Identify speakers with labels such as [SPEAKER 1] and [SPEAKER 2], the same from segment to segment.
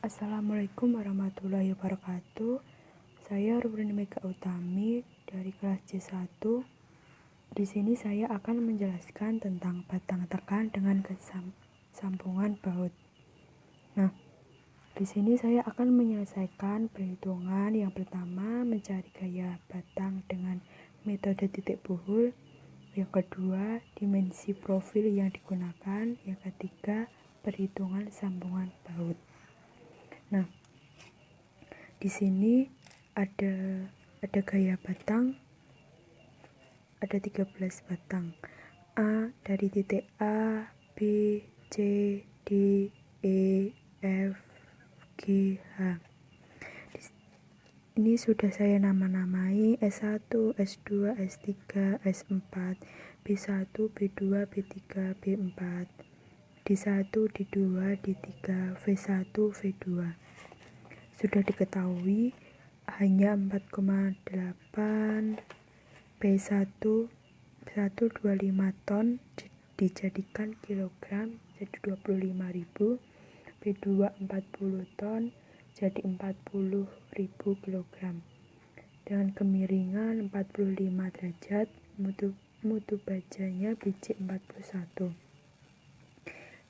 [SPEAKER 1] Assalamualaikum warahmatullahi wabarakatuh. Saya Rubrin Mega Utami dari kelas C1. Di sini saya akan menjelaskan tentang batang tekan dengan sambungan baut. Nah, di sini saya akan menyelesaikan perhitungan. Yang pertama, mencari gaya batang dengan metode titik buhul. Yang kedua, dimensi profil yang digunakan. Yang ketiga, perhitungan sambungan baut. Nah, di sini ada gaya batang, ada 13 batang. A dari titik A, B, C, D, E, F, G, H. Ini sudah saya nama-namai S1, S2, S3, S4, B1, B2, B3, B4, D1, D2, D3, V1, V2. Sudah diketahui hanya 4,8 B1 125 ton dijadikan kilogram jadi 25.000, B2 40 ton jadi 40.000 kilogram. Dengan kemiringan 45 derajat, mutu bajanya biji 41.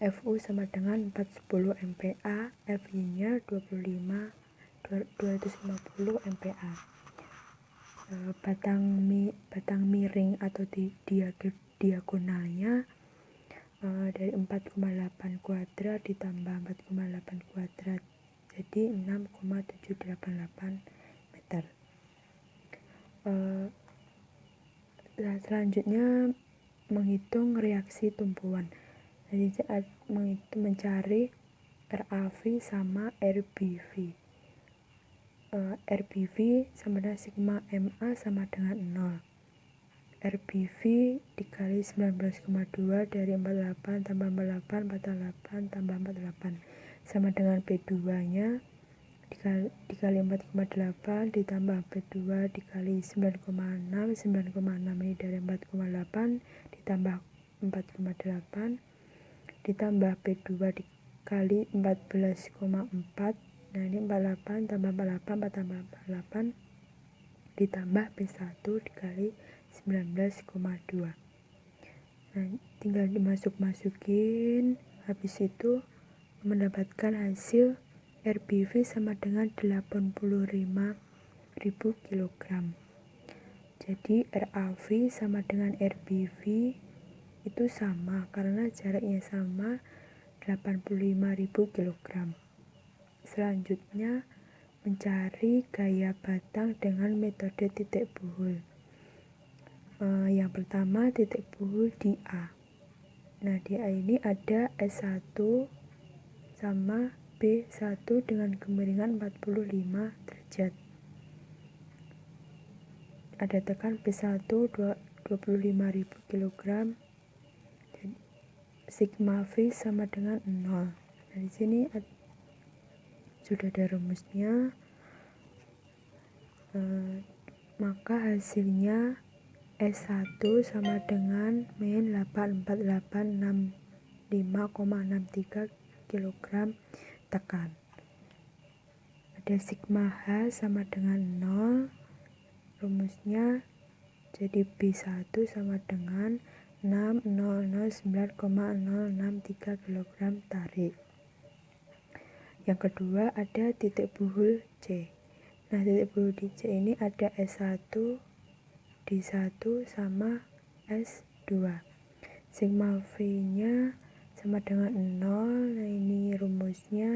[SPEAKER 1] Fu sama dengan 410 MPa, Fi-nya 250 MPa. Batang miring atau diagonalnya dari 4,8 kuadrat ditambah 4,8 kuadrat jadi 6,788 meter. Selanjutnya menghitung reaksi tumpuan. Jadi mencari RAV sama RBV. RBV sama dengan sigma MA sama dengan 0. RBV dikali 19,2 dari 48 tambah 48 48 tambah 48 sama dengan B2 nya dikali 4,8 ditambah B2 dikali 9,6 ini dari 4,8 ditambah 4,8 ditambah B2 dikali 14,4. Nah, ini 48 tambah 48 tambah 48 ditambah B1 dikali 19,2. Nah, tinggal dimasuk-masukin. Habis itu mendapatkan hasil RBV sama dengan 85.000 kilogram. Jadi RAV sama dengan RBV itu sama karena jaraknya sama 85.000 kilogram. Selanjutnya mencari gaya batang dengan metode titik buhul. Yang pertama titik buhul di A. Nah, di A ini ada S1 sama B1 dengan kemiringan 45 derajat. Ada tekan B1 25.000 kg. Sigma V sama dengan 0. Nah, di sini sudah ada rumusnya. Maka hasilnya S1 sama dengan min 84865,63 kg tekan. Ada sigma H sama dengan 0. Rumusnya jadi B1 sama dengan 60009,063 kg tarik. Yang kedua ada titik buhul C. Nah, titik buhul di C ini ada S1, D1 sama S2. Sigma V-nya sama dengan 0. Nah, ini rumusnya.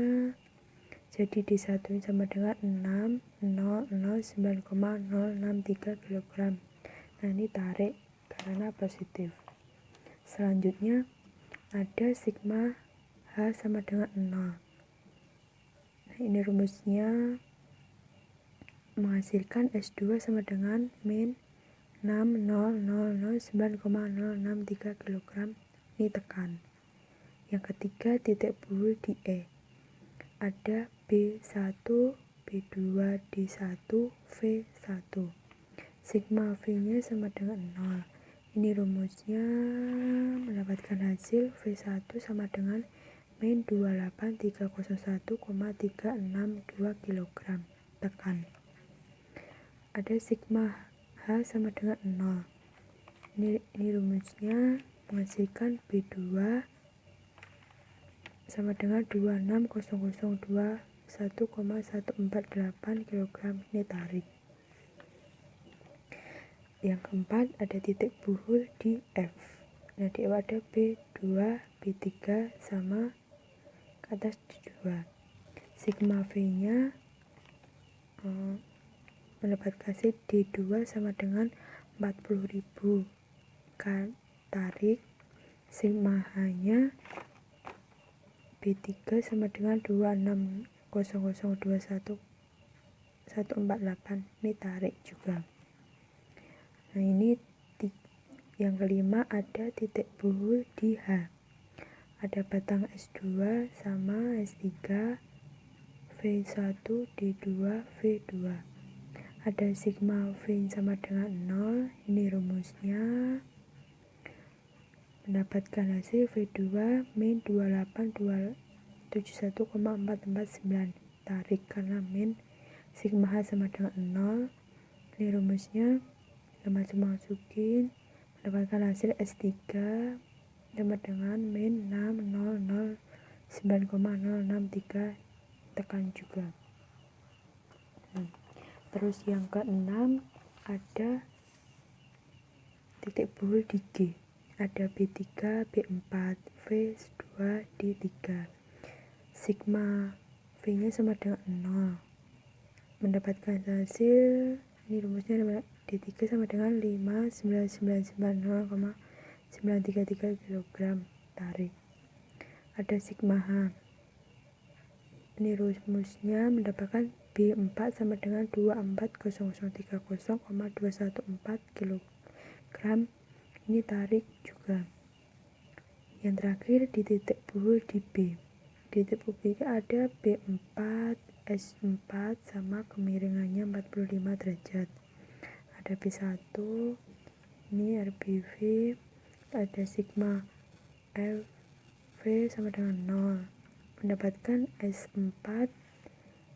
[SPEAKER 1] Jadi D1 sama dengan 60009,063 kg. Nah, ini tarik karena positif. Selanjutnya ada sigma H sama dengan 0. Nah, ini rumusnya menghasilkan S2 sama dengan min 60009,063 kg. Ini tekan. Yang ketiga titik buhul di E. Ada B1, B2, D1, V1. Sigma V-nya sama dengan 0. Ini rumusnya mendapatkan hasil V1 sama dengan min 28301,362 kg. Tekan. Ada sigma H sama dengan 0. Ini rumusnya menghasilkan B2 sama dengan 26002,1,148 kg. Ini tarik. Yang keempat, ada titik buhul di F. Nah, di F ada B2, B3 sama ke atas D2. Sigma V-nya mendapatkan hasil D2 sama dengan 40.000. Tarik. Sigma H-nya B3 sama dengan 26002,1,148. Ini tarik juga. Nah, ini yang kelima, ada titik buhul di H. Ada batang S2 sama S3, V1, D2, V2. Ada sigma V sama dengan 0. Ini rumusnya mendapatkan hasil V2 min 28271,449. Tarik karena min. Sigma H sama dengan 0. Ini rumusnya masukin mendapatkan hasil S3 sama dengan min 60009,063. Tekan juga. Terus yang keenam, ada titik buhul di G. Ada B3, B4, V2, D3. Sigma V-nya sama dengan 0. Mendapatkan hasil, ini rumusnya D3 sama dengan 59990,933 kg. Tarik. Ada sigma H. Ini rumusnya mendapatkan B4 sama dengan 24003,214 kg. Ini tarik juga. Yang terakhir, di titik buhul di B. Di titik buhul B ada B4, S4 sama kemiringannya 45 derajat. Ada B1, ini RBV, ada sigma FV sama dengan 0. Mendapatkan S4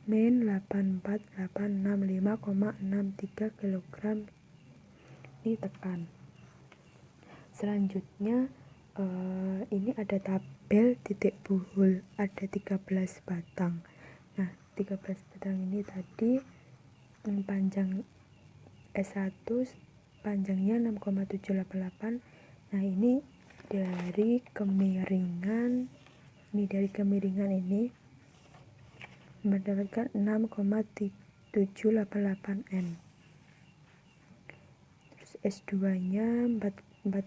[SPEAKER 1] min 84865,63 kg. Ini tekan. Selanjutnya ini ada tabel titik buhul, ada 13 batang. Nah, 13 batang ini tadi panjang S1 panjangnya 6,788. Nah, ini dari kemiringan ini mendapatkan 6,788 N. Terus S2-nya 4,8,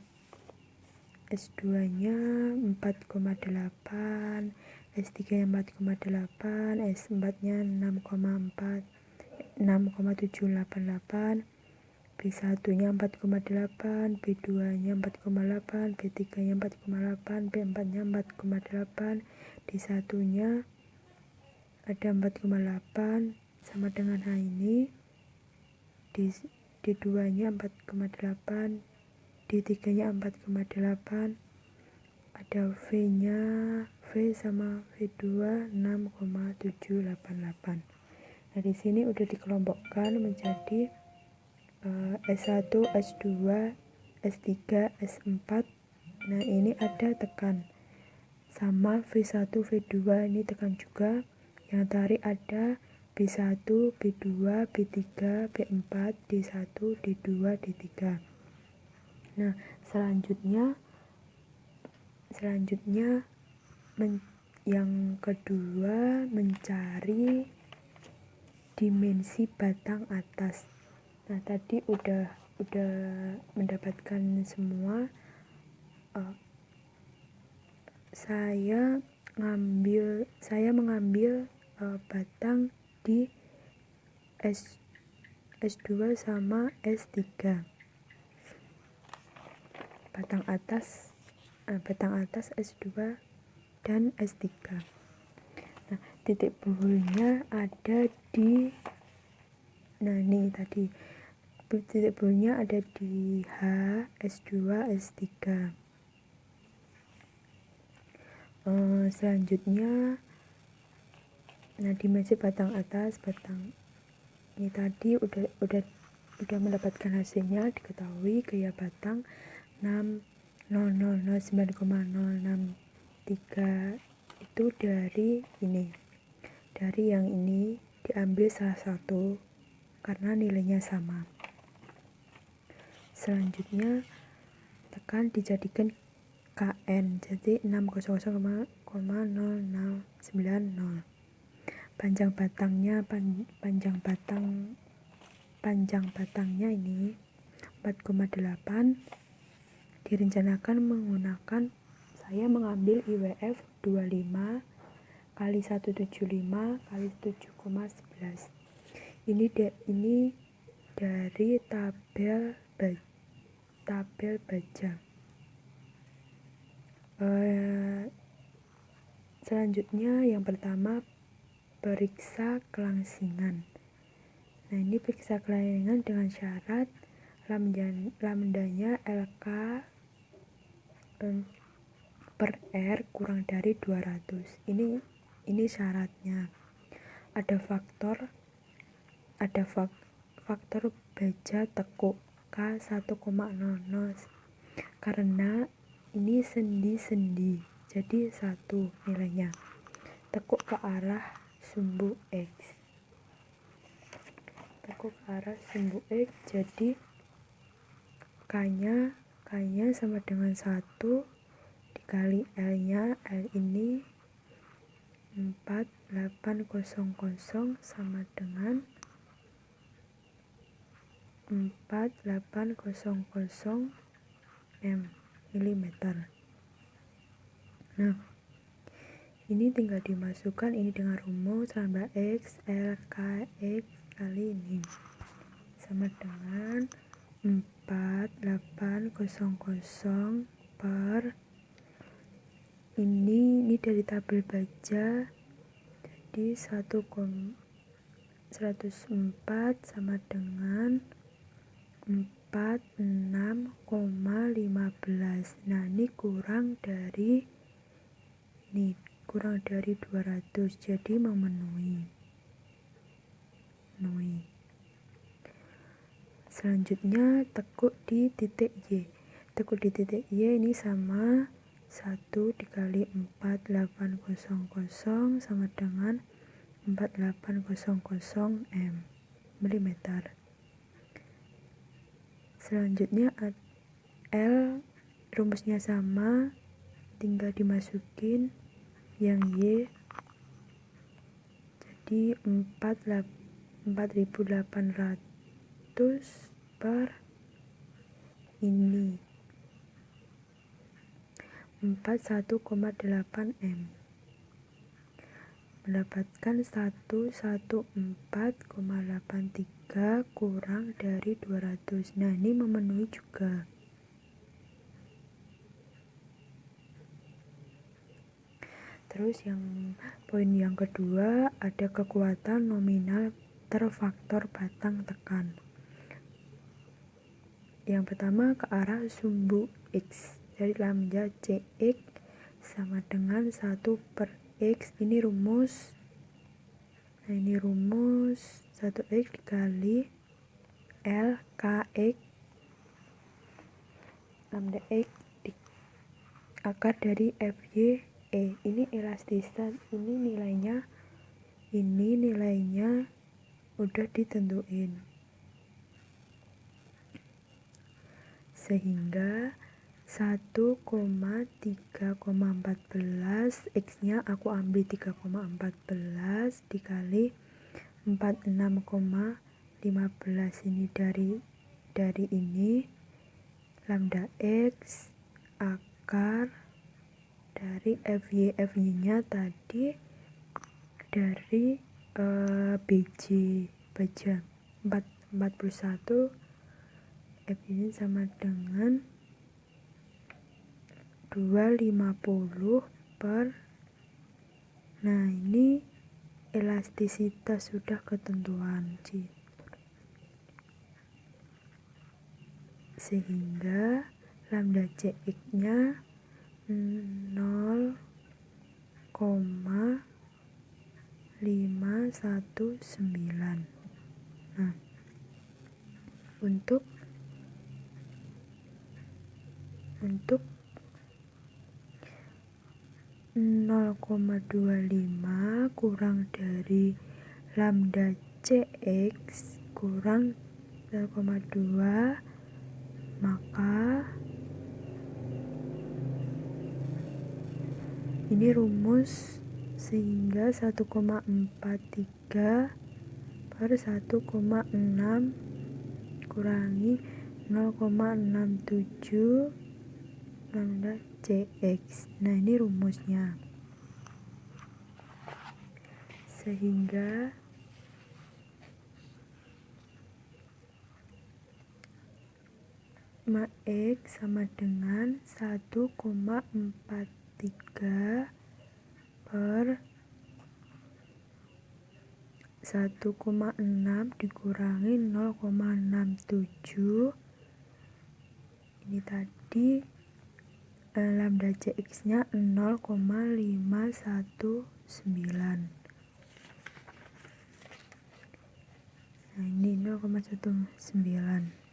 [SPEAKER 1] S3-nya 4,8, S4-nya 6,788, B1-nya 4,8, B2-nya 4,8, B3-nya 4,8, B4-nya 4,8, D1-nya ada 4,8 sama dengan H ini. D2-nya 4,8, D3-nya 4,8, ada V-nya, V sama V2 6,788. Nah, di sini udah dikelompokkan menjadi S1, S2, S3, S4. Nah, ini ada tekan. Sama V1, V2 ini tekan juga. Yang tarik ada B1, B2, B3, B4, D1, D2, D3. Nah, selanjutnya yang kedua, mencari dimensi batang atas. Nah, tadi udah mendapatkan semua. Saya mengambil batang di S2 sama S3. Batang atas S2 dan S3. Nah, titik buhulnya ada di, ini tadi titik buhulnya ada di H, S2, S3. Selanjutnya, nah dimensi batang atas, batang ini tadi udah mendapatkan hasilnya, diketahui gaya batang 6.00009,063 itu dari yang ini diambil salah satu karena nilainya sama. Selanjutnya tekan dijadikan KN, jadi 600,0090. Panjang batangnya ini 4,8. Direncanakan menggunakan, saya mengambil IWF 25 kali 175 kali 7,11. Ini dari tabel baja. Selanjutnya yang pertama, periksa kelangsingan. Nah, ini periksa kelangsingan dengan syarat lambdanya LK per R kurang dari 200. Ini syaratnya. Ada faktor baja tekuk K 1,00 karena ini sendi, jadi 1 nilainya. Tekuk ke arah sumbu X, jadi K-nya sama dengan 1 dikali L-nya, L ini 4800 sama dengan 4800 mm. Nah, ini tinggal dimasukkan ini dengan rumus lambda X L K X kali ini sama dengan 4800 per ini dari tabel baja, jadi 104 sama dengan 46,15. Nah, ini kurang dari 200, jadi memenuhi. Selanjutnya tekuk di titik Y. Tekuk di titik Y ini sama 1 dikali 4800 sama dengan 4800 mm. Selanjutnya L rumusnya sama, tinggal dimasukin yang Y, jadi 4800 per ini 41,8 M, mendapatkan 114,83 kurang dari 200. Nah, ini memenuhi juga. Terus poin yang kedua, ada kekuatan nominal terfaktor batang tekan. Yang pertama ke arah sumbu X, dari lambda CX sama dengan 1 per X. Ini rumus. Nah, ini rumus 1X dikali L KX lambda X akar dari FY E. Ini elastisitas, ini nilainya udah ditentuin, sehingga 1,3,14 X nya aku ambil 3,14 dikali 46,15. Ini dari ini lambda X akar dari FY nya tadi dari BJ baja 41. F ini sama dengan 250 per. Nah, ini elastisitas sudah ketentuan C, sehingga lambda CX nya 0 0,519. Nah, untuk 0,25 kurang dari lambda cx kurang 0,2, maka ini rumus, sehingga 1,43 per 1,6 kurangi 0,67 lambda cx. Nah, ini rumusnya. Sehingga X sama dengan 1,43 per 1,6 dikurangi 0,67. Ini tadi lambda cx nya 0,519. Nah, ini 0,19.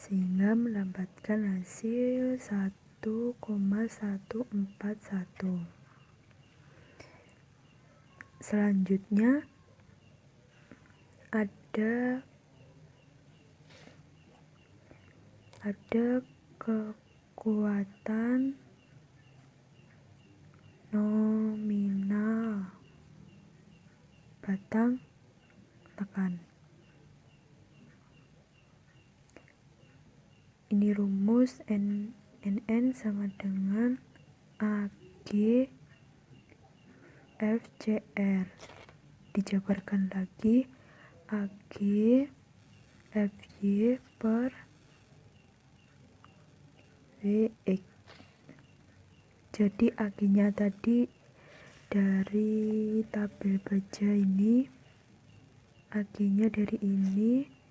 [SPEAKER 1] Sehingga mendapatkan hasil 1,141. Selanjutnya ada kekuatan nominal batang tekan. Ini rumus NN sama dengan AG FCR. Dijabarkan lagi, AG FY per WX. Jadi AG-nya tadi dari tabel baja ini, AG-nya dari ini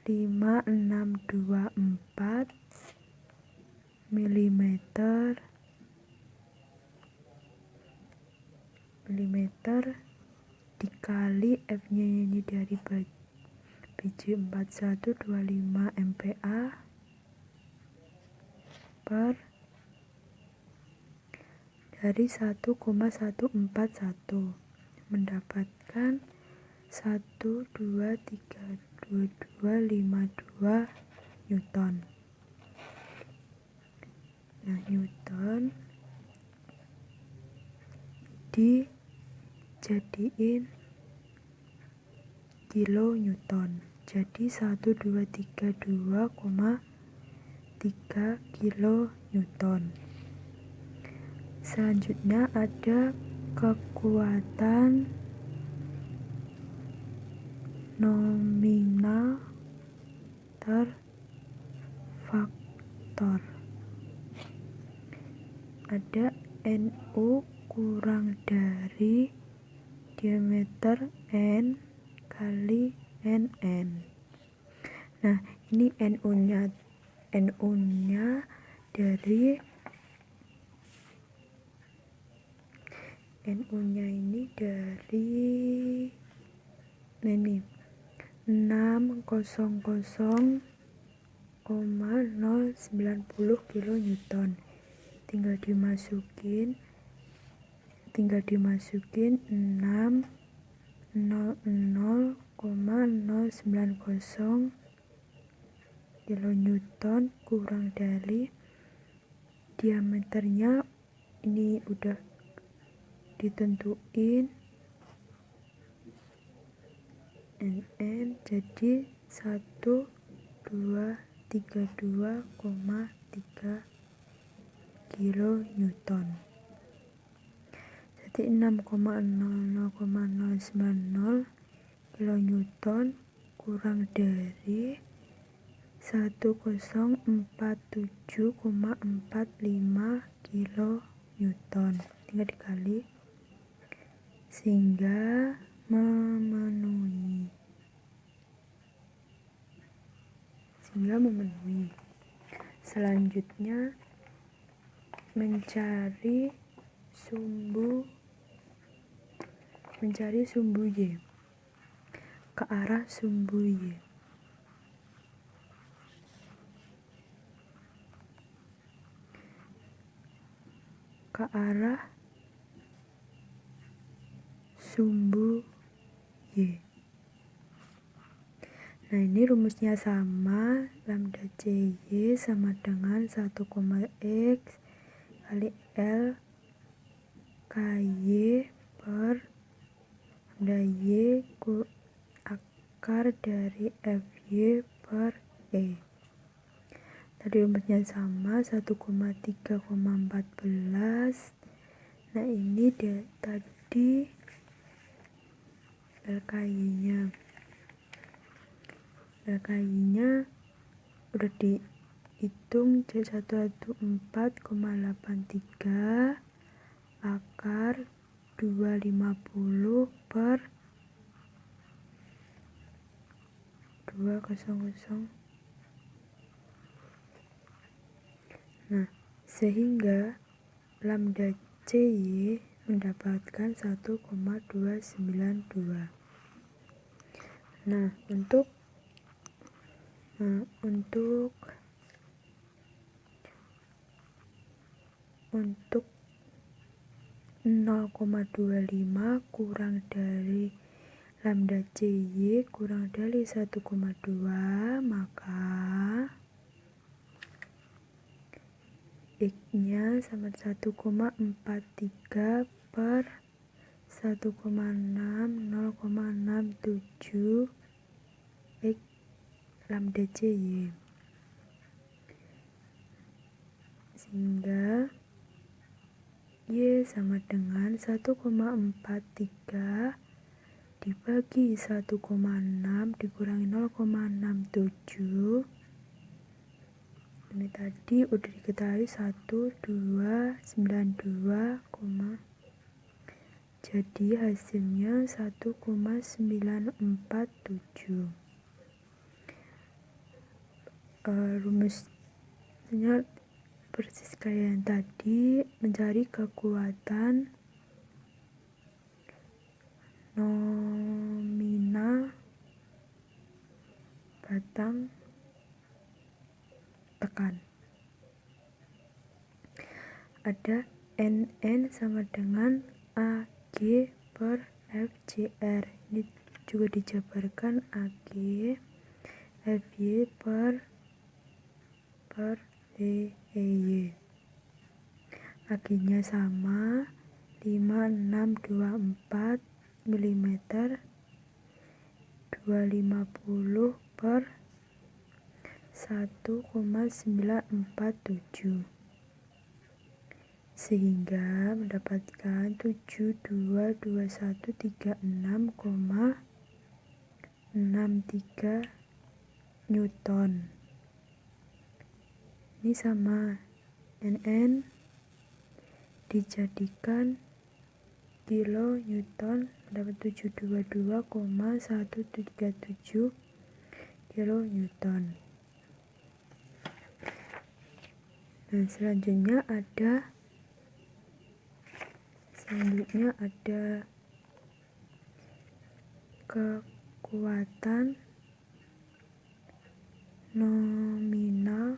[SPEAKER 1] 5624 milimeter dikali F-nya ini dari biji 4125 MPa per dari 1,141, mendapatkan 1232252 Newton. Nah, Newton dijadiin kilo Newton, jadi 1232,3 kilo Newton. Selanjutnya ada kekuatan nominal terfaktor. Ada NU kurang dari diameter N kali NN. Nah, ini NU-nya dari ini dari 600,090 kilo Newton. Tinggal dimasukin 600,090 kilo Newton kurang dari diameternya. Ini udah ditentuin NN jadi 1232,3 kilo Newton. Jadi 6,0090 kilo Newton kurang dari 1047,45 kilo Newton. Tinggal dikali sehingga memenuhi Selanjutnya mencari sumbu Y, ke arah sumbu Y. Ke arah sumbu Y. Nah, ini rumusnya sama, lambda CY sama dengan 1, X kali L KY per lambda Y akar dari FY per E. Tadi rumusnya sama, 1,3,14. Nah, ini tadi LKY-nya udah dihitung, jadi 114,83 akar 250 per 200. Nah, sehingga lambda CY mendapatkan 1,292. Nah, untuk 0,25 kurang dari lambda CY kurang dari 1,2, maka X-nya sama 1,43 per 1,6, 0,67 X lambda CY. Sehingga Y sama dengan 1,43 dibagi 1,6 dikurangi 0,67. Ini tadi udah diketahui 1292, jadi hasilnya 1,947. Rumusnya persis kayak yang tadi, mencari kekuatan nominal batang tekan. Ada NN sama dengan AG per FCR. Ini juga dijabarkan AG FY per EY. AG-nya sama 5624 mm 250 per 1,947, sehingga mendapatkan 722136,63 Newton. Ini sama NN dijadikan kilo Newton, mendapat 722,137 kilo Newton. Nah, selanjutnya ada kekuatan nominal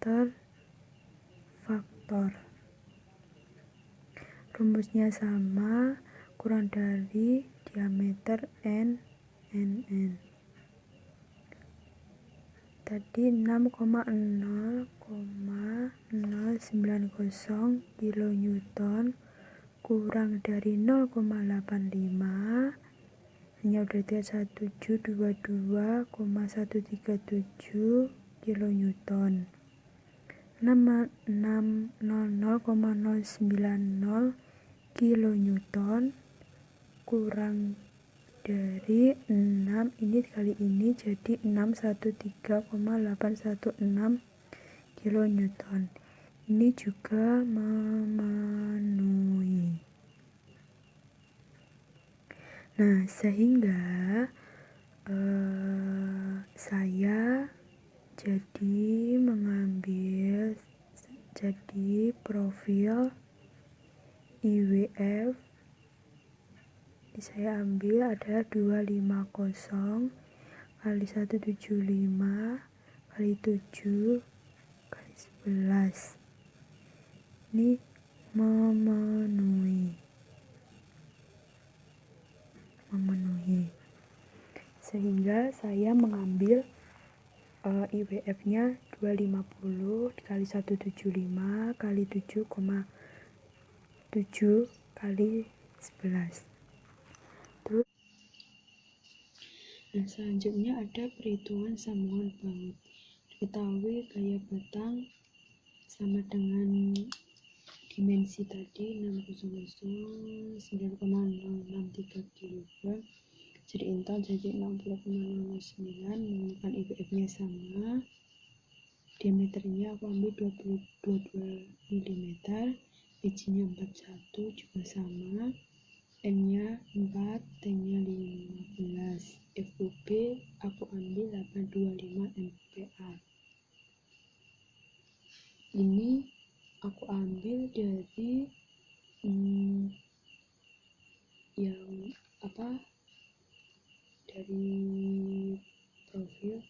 [SPEAKER 1] terfaktor. Rumusnya sama, kurang dari diameter NN. Tadi 6,0090 kN kurang dari 0,85, hanya udah dia 1722,137 kN. 0,090 kN kurang dari 6, ini kali ini jadi 613,816 kN. Ini juga memenuhi. Nah, sehingga saya Jadi profil IWF saya ambil adalah 250 kali 175 kali 7 kali 11. Ini memenuhi, sehingga saya mengambil IWF-nya 250 dikali 175 kali 7,7 kali 11. Terus selanjutnya ada perhitungan sambungan baut. Diketahui gaya batang sama dengan dimensi tadi 600 9,063 kg. Jadi intal jadi 60,009. Menemukan IWF-nya sama. Diameternya aku ambil 22 mm. Bijinya 41 juga sama. N-nya 4, T-nya 15. FUB aku ambil 825 MPa. Ini aku ambil dari dari profil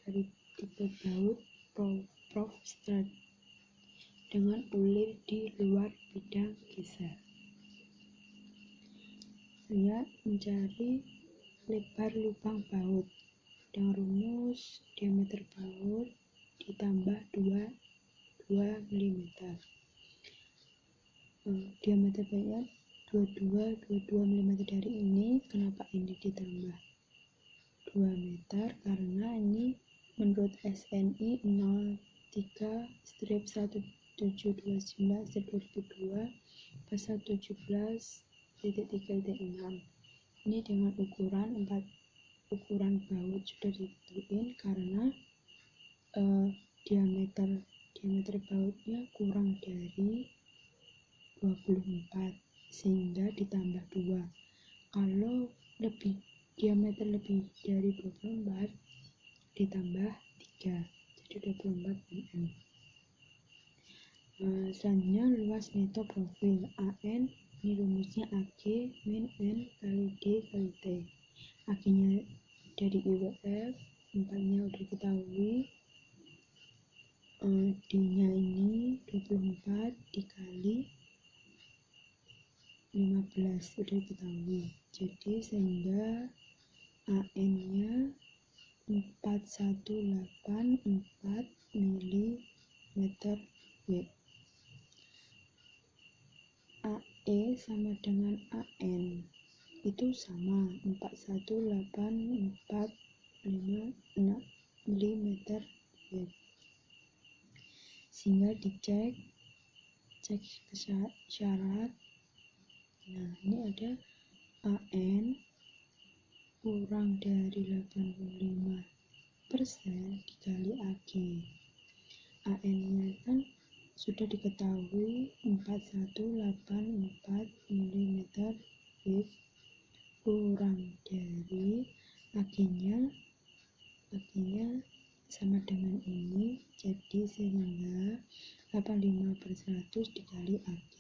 [SPEAKER 1] dari tipe baut Prof Strat dengan ulir di luar bidang geser. Saya mencari lebar lubang baut dengan rumus diameter baut ditambah 2 mm. Diameter bautnya 22 mm dari ini. Kenapa ini ditambah 2 meter? Karena ini menurut SNI 03/1729/2002 pasal 17.3.6. Ini dengan ukuran baut sudah ditentuin karena diameter bautnya kurang dari 24 sehingga ditambah 2. Kalau diameter lebih dari 24 ditambah 3 jadi 24 mm. Selanjutnya luas neto profil AN. Ini rumusnya AG min N kali D kali T. AG-nya dari IWF, 4-nya udah diketahui, D-nya ini 24 dikali 15 udah diketahui. Jadi sehingga AN-nya 4184 mm W. AE sama dengan AN itu sama 41845 mm W. Sehingga dicek syarat. Nah, ini ada AN kurang dari 85% dikali AG. AN-nya kan sudah diketahui 4184 mm W kurang dari AG-nya sama dengan ini. Jadi sehingga 85/100 dikali AG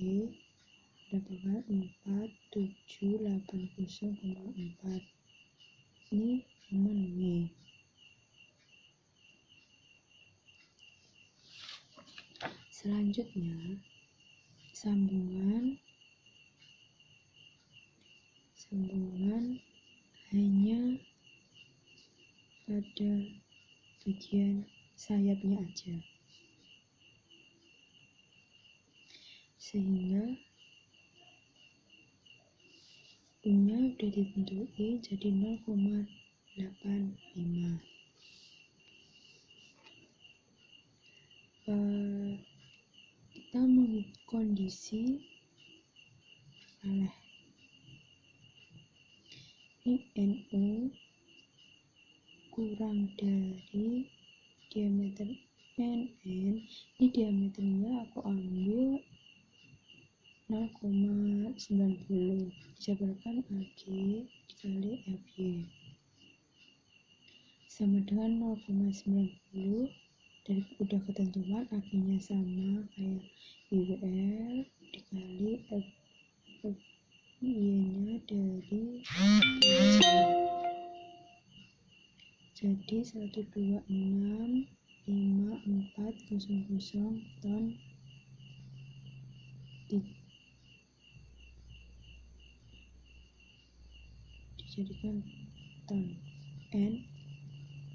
[SPEAKER 1] dapatkan 4780,4. Ini memenuhi. Selanjutnya sambungan hanya pada bagian sayapnya aja, sehingga U-nya udah ditentuin jadi 0,85. Kita mengikuti kondisi ini NU kurang dari diameter NN. Ini diameternya aku ambil 0,90 dijabarkan AG dikali FY. sama dengan 0,90. Dari udah ketentuan akhirnya sama kayak IWL dikali FY-nya dari jadi 126.5400 ton dijadikan ton. N,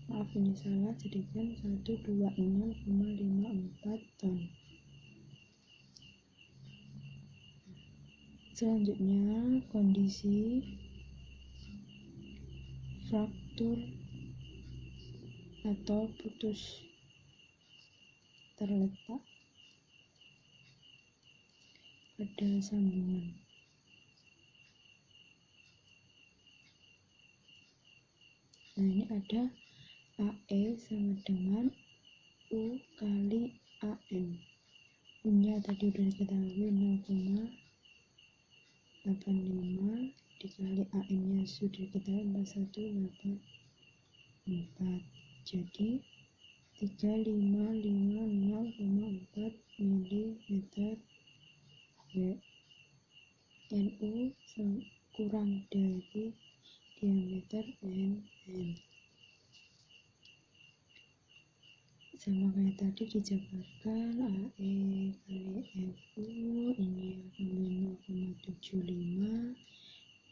[SPEAKER 1] maaf ini salah, jadikan 126,54 ton. Selanjutnya kondisi fraktur atau putus terletak pada sambungan. Nah, ini ada AE sama dengan U kali AN. U-nya tadi udah diketahui 0,85 dikali AN-nya sudah diketahui 4184. Jadi 3550,4 mm². NU kurang dari diameter NN. Sama kayak tadi dijabarkan AE kali FU, ini akan 0,75.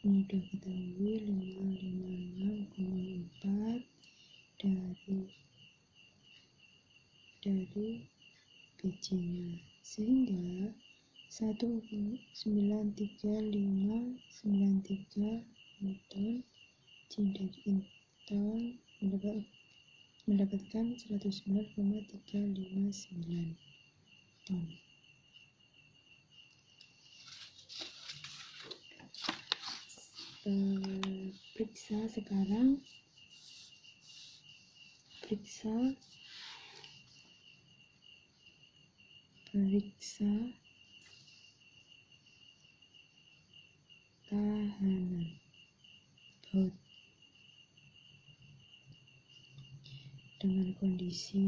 [SPEAKER 1] Ini udah ketahui 556,4 dari BC-nya, sehingga 1,93593 Newton jadi ton mendapatkan 109,359 ton. Periksa sekarang, periksa tahanan baut dengan kondisi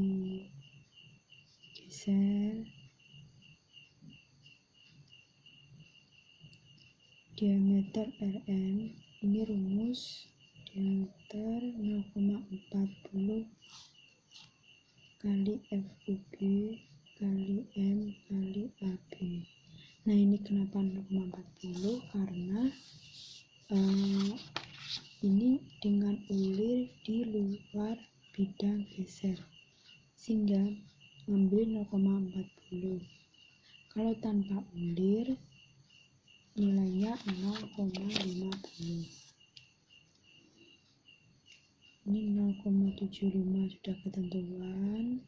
[SPEAKER 1] geser, diameter Rn, ini rumus diameter 0,40 kali FUB kali M kali AB. Nah, ini kenapa 0,40? Karena ini dengan ulir di luar bidang geser, sehingga ngambil 0,40. Kalau tanpa ulir nilainya 0,50. Ini 0,75 sudah ketentuan.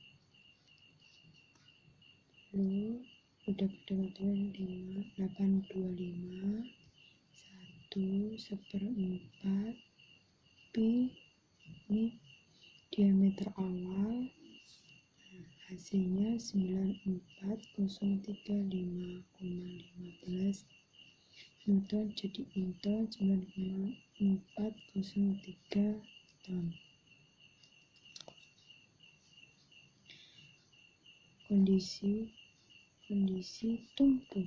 [SPEAKER 1] Lalu udah ketentuan 825 1/4 pi, ini diameter awal. Nah, hasilnya 9403,15 Newton, jadi inton 9,403 ton. Kondisi tumpu,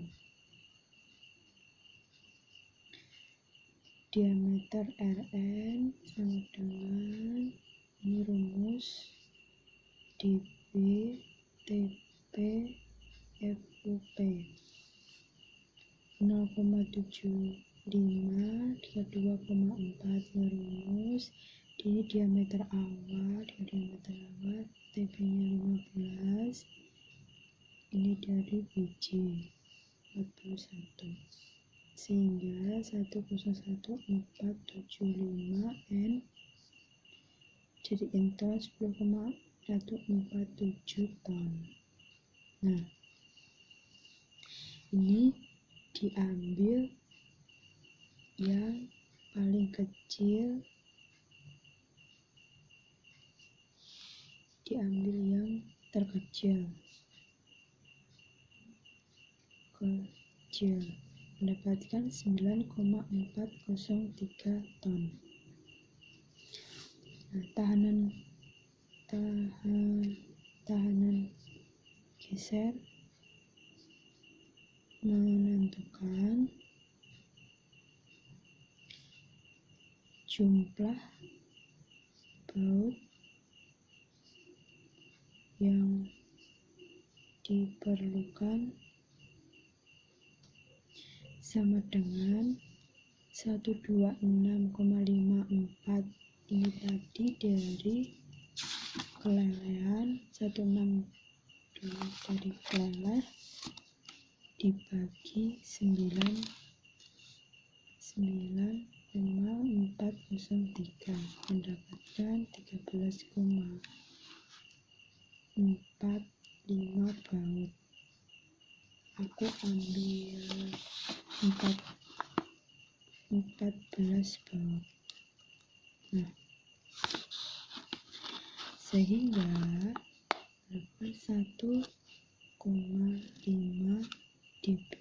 [SPEAKER 1] diameter Rn sama dengan, ini rumus dp tp fup 0,75 32,4 rumus. Ini diameter awal, TP nya 15, ini dari BJ 41, sehingga 1011475 N jadi inton 10,147 ton. Nah, ini diambil yang paling kecil, diambil yang terkecil, mendapatkan 9,403 ton. Nah, tahanan geser menentukan jumlah baut yang diperlukan sama dengan 126,54. Ini tadi dari kelelehan 162 dari keleleh dibagi 9,403 mendapatkan 13,45 baut. Aku ambil 14 baut. Nah, sehingga 81,5 dB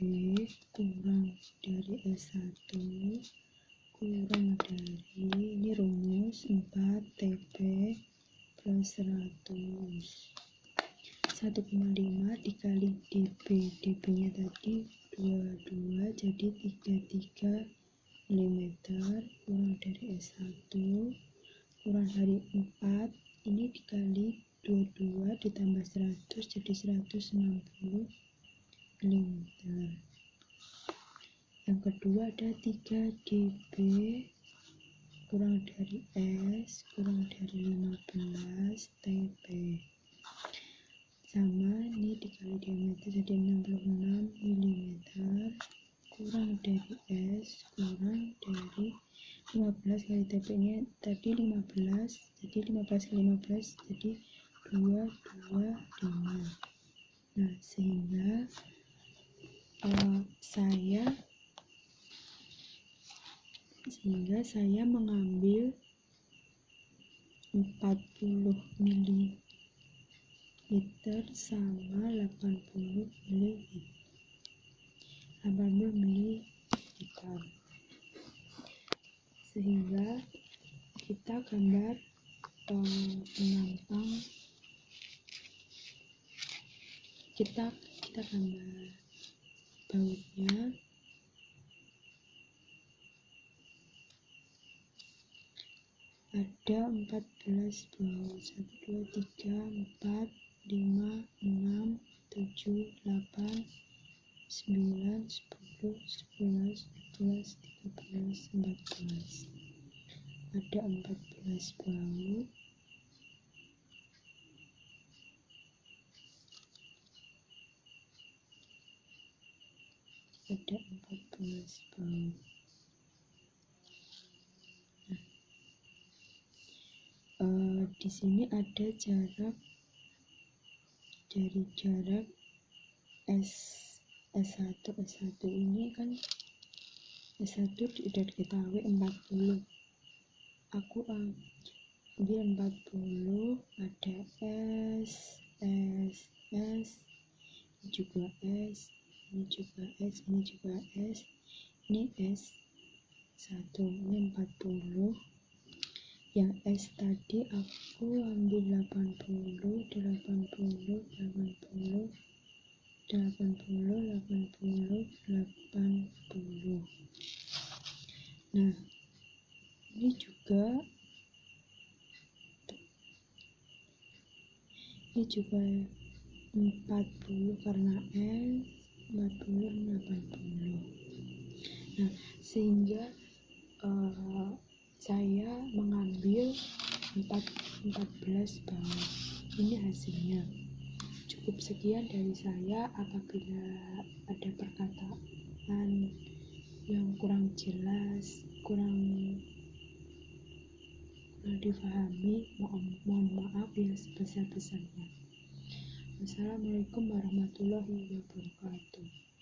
[SPEAKER 1] kurang dari S1 kurang dari, ini rumus 4 TP plus 100, 1,5 dikali dB, dB nya tadi 22 jadi 33 mm kurang dari S1 kurang dari 4, ini dikali 22 ditambah 100 jadi 160 mm. Yang kedua ada 3 dB kurang dari S kurang dari 15 TP, sama ini dikali diameter jadi 66 mm kurang dari S kurang dari 15 kali TP nya tadi 15, jadi 15 kali 15 jadi 225. Nah, sehingga saya mengambil 40 ml sama 80 ml. Sehingga kita gambar penampang, kita gambar bautnya. Ada 14 baut, 1, 2, 3, 4, 5, 6, 7, 8, 9, 10, 11, 12, 13, 14. Ada 14 baut. Ada 14 baut. Di sini ada jarak dari jarak S1 ini kan S1 sudah diketahui 40. Aku ambil 40, ada S, ini juga S, ini juga S, ini juga S, ini S1, ini 40. Yang S tadi aku ambil 80. Nah, ini juga 40 karena S, 40, 80. Nah, sehingga saya mengambil 14 baut. Ini hasilnya. Cukup sekian dari saya. Apabila ada perkataan yang kurang jelas, kurang difahami, mohon maaf yang sebesar-besarnya. Wassalamualaikum warahmatullahi wabarakatuh.